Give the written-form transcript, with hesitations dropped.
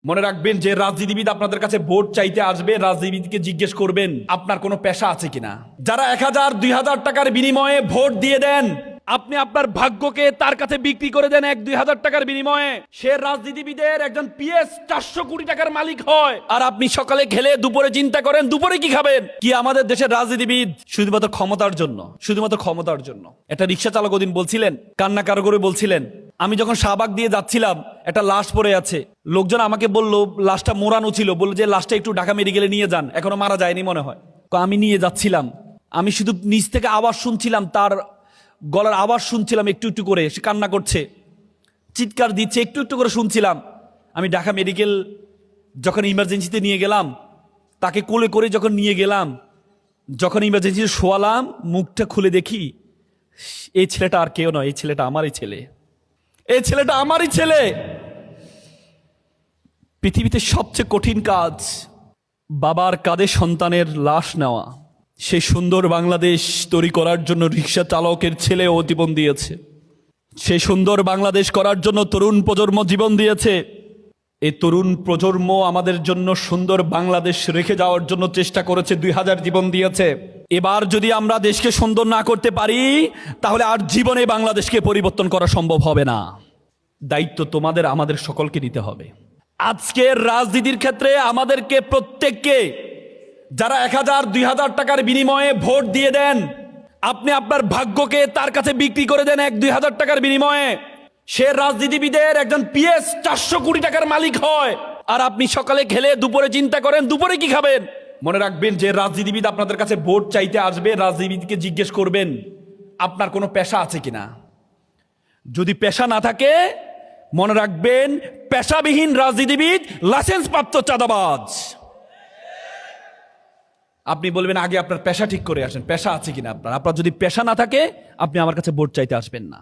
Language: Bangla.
মনে রাখবেন যে রাজনীতিবিদ আপনাদের কাছে ভোট চাইতে আসবে, রাজনীতিবিদকে জিজ্ঞেস করবেন আপনার কোনো পেশা আছে কিনা। যারা 1000 2000 টাকার বিনিময়ে ভোট দিয়ে দেন, আপনি আপনার ভাগ্যকে তার কাছে বিক্রি করে দেন 1-2000 টাকার বিনিময়ে, সে রাজনীতিবিদের একজন পিএস 400 কোটি টাকার মালিক হয়, আর আপনি সকালে খেলে দুপুরে চিন্তা করেন দুপুরে কি খাবেন। কি আমাদের দেশের রাজনীতিবিদ শুধুমাত্র ক্ষমতার জন্য, শুধুমাত্র ক্ষমতার জন্য। একটা রিক্সা চালক ওদিন বলছিলেন, কান্না কারো করে বলছিলেন, আমি যখন শাহবাগ দিয়ে যাচ্ছিলাম একটা লাশ পড়ে আছে, লোকজন আমাকে বলল লাশটা মোড়ানো ছিল, বলল যে লাশটা একটু ঢাকা মেডিকেলে নিয়ে যান, এখনো মারা যায়নি মনে হয়। আমি নিয়ে যাচ্ছিলাম, আমি শুধু নিচ থেকে আওয়াজ শুনছিলাম, তার গলার আওয়াজ শুনছিলাম, একটু একটু করে সে কান্না করছে, চিৎকার দিচ্ছে, একটু একটু করে শুনছিলাম। আমি ঢাকা মেডিকেল যখন ইমার্জেন্সিতে নিয়ে গেলাম, তাকে কোলে করে যখন নিয়ে গেলাম, যখন ইমার্জেন্সিতে শোয়ালাম, মুখটা খুলে দেখি এই ছেলেটা আর কেউ নয়, এই ছেলেটা আমারই ছেলে, এই ছেলেটা আমারই ছেলে। পৃথিবীতে সবচেয়ে কঠিন কাজ বাবার কাঁধে সন্তানের লাশ নেওয়া। সেই সুন্দর বাংলাদেশ তৈরি করার জন্য রিক্সা চালকের ছেলেও জীবন দিয়েছে, সেই সুন্দর বাংলাদেশ করার জন্য তরুণ প্রজন্ম জীবন দিয়েছে। এই তরুণ প্রজন্ম আমাদের জন্য সুন্দর বাংলাদেশ রেখে যাওয়ার জন্য চেষ্টা করেছে, 2000 জীবন দিয়েছে। এবার যদি আমরা দেশকে সুন্দর না করতে পারি, তাহলে আর জীবনে বাংলাদেশকে পরিবর্তন করা সম্ভব হবে না। দায়িত্ব তোমাদের আমাদের সকলকে নিতে হবে। আজকের রাজনীতির ক্ষেত্রে আমাদেরকে প্রত্যেককে, যারা 1000 2000 টাকার বিনিময়ে ভোট দিয়ে দেন, আপনি আপনার ভাগ্যকে তার কাছে বিক্রি করে দেন 1-2000 টাকার বিনিময়ে, সে রাজনীতিবিদের একজন পিএস 400 কোটি টাকার মালিক হয়, আর আপনি সকালে খেলে দুপুরে চিন্তা করেন দুপুরে কি খাবেন। মনে রাখবেন যে রাজনীতিবিদ আপনাদের কাছে ভোট চাইতে আসবে, রাজনীতিবিদকে জিজ্ঞেস করবেন আপনার কোনো পেশা আছে কিনা। যদি পেশা না থাকে, মনে রাখবেন পেশাবিহীন রাজনীতিবিদ লাইসেন্স প্রাপ্ত চাঁদাবাজ। আপনি বলবেন আগে আপনার পেশা ঠিক করে আসেন, পেশা আছে কিনা আপনার। আপনার যদি পেশা না থাকে, আপনি আমার কাছে ভোট চাইতে আসবেন না।